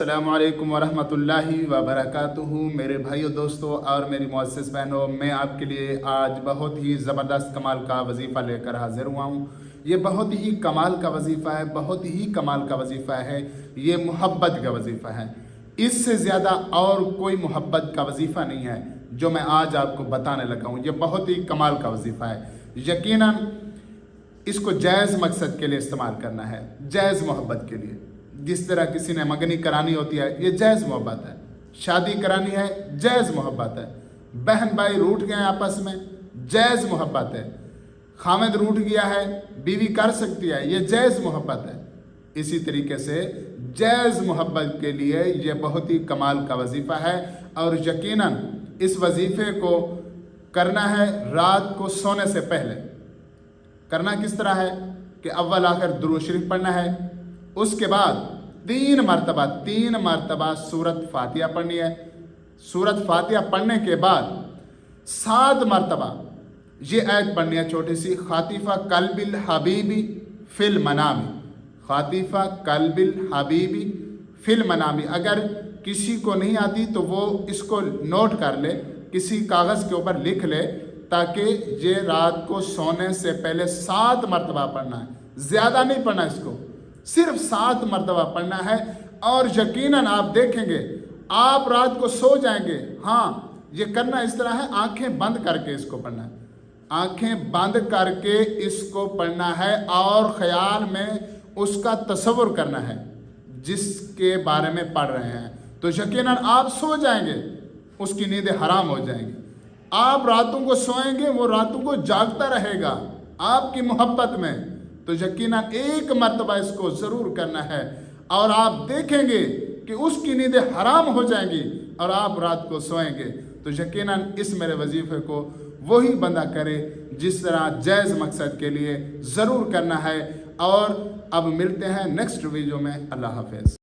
السلام علیکم ورحمۃ اللہ وبرکاتہ میرے بھائیوں دوستوں اور میری معزز بہنوں، میں آپ کے لیے آج بہت ہی زبردست کمال کا وظیفہ لے کر حاضر ہوا ہوں۔ یہ بہت ہی کمال کا وظیفہ ہے، بہت ہی کمال کا وظیفہ ہے۔ یہ محبت کا وظیفہ ہے۔ اس سے زیادہ اور کوئی محبت کا وظیفہ نہیں ہے جو میں آج آپ کو بتانے لگا ہوں۔ یہ بہت ہی کمال کا وظیفہ ہے۔ یقیناً اس کو جائز مقصد کے لیے استعمال کرنا ہے، جائز محبت کے لیے۔ جس طرح کسی نے منگنی کرانی ہوتی ہے، یہ جائز محبت ہے۔ شادی کرانی ہے، جائز محبت ہے۔ بہن بھائی روٹھ گئے آپس میں، جائز محبت ہے۔ خامد روٹھ گیا ہے، بیوی کر سکتی ہے، یہ جائز محبت ہے۔ اسی طریقے سے جائز محبت کے لیے یہ بہت ہی کمال کا وظیفہ ہے، اور یقیناً اس وظیفے کو کرنا ہے رات کو سونے سے پہلے۔ کرنا کس طرح ہے کہ اول آخر درود شریف پڑھنا ہے، اس کے بعد تین مرتبہ سورت فاتحہ پڑھنی ہے۔ سورت فاتحہ پڑھنے کے بعد 7 مرتبہ یہ آیت پڑھنی ہے چھوٹی سی، خاطفہ قلب الحبیبی فی المنام۔ خاطفہ قلب الحبیبی فی المنام۔ اگر کسی کو نہیں آتی تو وہ اس کو نوٹ کر لے، کسی کاغذ کے اوپر لکھ لے، تاکہ یہ رات کو سونے سے پہلے 7 مرتبہ پڑھنا ہے۔ زیادہ نہیں پڑھنا، اس کو صرف 7 مرتبہ پڑھنا ہے، اور یقیناً آپ دیکھیں گے آپ رات کو سو جائیں گے۔ ہاں، یہ کرنا اس طرح ہے، آنکھیں بند کر کے اس کو پڑھنا ہے۔ آنکھیں بند کر کے اس کو پڑھنا ہے، اور خیال میں اس کا تصور کرنا ہے جس کے بارے میں پڑھ رہے ہیں، تو یقیناً آپ سو جائیں گے، اس کی نیندیں حرام ہو جائیں گی۔ آپ راتوں کو سوئیں گے، وہ راتوں کو جاگتا رہے گا آپ کی محبت میں۔ تو یقیناً 1 مرتبہ اس کو ضرور کرنا ہے، اور آپ دیکھیں گے کہ اس کی نیندیں حرام ہو جائیں گی اور آپ رات کو سوئیں گے۔ تو یقیناً اس میرے وظیفے کو وہی بندہ کرے جس طرح جائز مقصد کے لیے ضرور کرنا ہے۔ اور اب ملتے ہیں نیکسٹ ویڈیو میں۔ اللہ حافظ۔